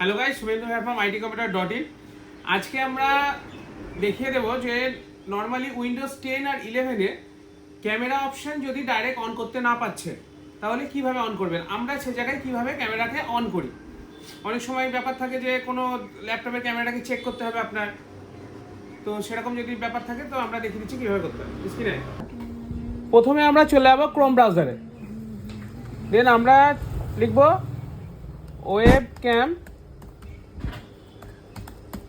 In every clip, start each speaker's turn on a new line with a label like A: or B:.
A: Hello guys, Shubhendu here from itcomputer.in। আজকে আমরা দেখিয়ে দেবো যে নর্মালি উইন্ডোজ 10 আর 11-এ ক্যামেরা অপশন যদি ডাইরেক্ট অন করতে না পারছে তাহলে কিভাবে অন করবেন, আমরা সে জায়গায় কিভাবে ক্যামেরাকে অন করি। অনেক সময় ব্যাপার থাকে যে কোনো ল্যাপটপের ক্যামেরাটাকে চেক করতে হবে আপনার, তো সেরকম যদি ব্যাপার থাকে তো আমরা দেখিয়ে দিচ্ছি কীভাবে করতে হবে। স্ক্রিনে প্রথমে আমরা চলে যাবো ক্রোম ব্রাউজারে, দেন আমরা লিখবো ওয়েব ক্যাম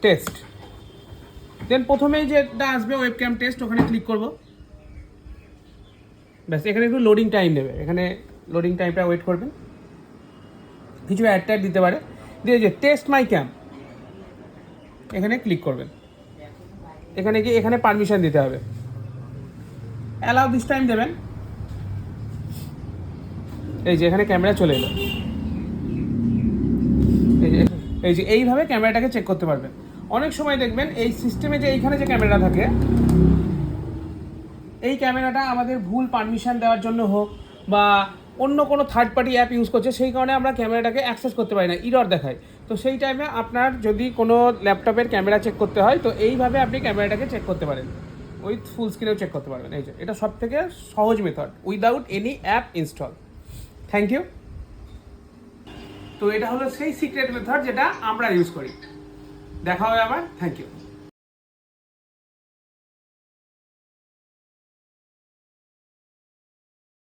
A: টেস্ট। দেন প্রথমেই যেটা আসবে ওয়েবক্যাম টেস্ট, ওখানে ক্লিক করব। ব্যাস, এখানে একটু লোডিং টাইম নেবে, এখানে লোডিং টাইমটা ওয়েট করবেন, কিছু অ্যাড ট্যাড দিতে পারে। দিয়ে যে টেস্ট মাই ক্যাম এখানে ক্লিক করবেন। এখানে গিয়ে এখানে পারমিশন দিতে হবে, অ্যালাউ দিস টাইম দেবেন। এই যে এখানে ক্যামেরা চলে এলো, এই যে এইভাবে ক্যামেরাটাকে চেক করতে পারবেন। অনেক সময় দেখবেন এই সিস্টেমে যে এইখানে যে ক্যামেরা থাকে, এই ক্যামেরাটা আমাদের ভুল পারমিশন দেওয়ার জন্য হোক বা অন্য কোনো থার্ড পার্টি অ্যাপ ইউজ করছে, সেই কারণে আমরা ক্যামেরাটাকে অ্যাক্সেস করতে পারি না, ইরর দেখায়। তো সেই টাইমে আপনার যদি কোনো ল্যাপটপের ক্যামেরা চেক করতে হয় তো এইভাবে আপনি ক্যামেরাটাকে চেক করতে পারেন, উইথ ফুল স্ক্রিনেও চেক করতে পারবেন। এই যে এটা সব থেকে সহজ method, without any app install. Thank you. তো এটা হলো সেই সিক্রেট মেথড যেটা আমরা ইউজ করি। দেখা হবে আবার। Thank you.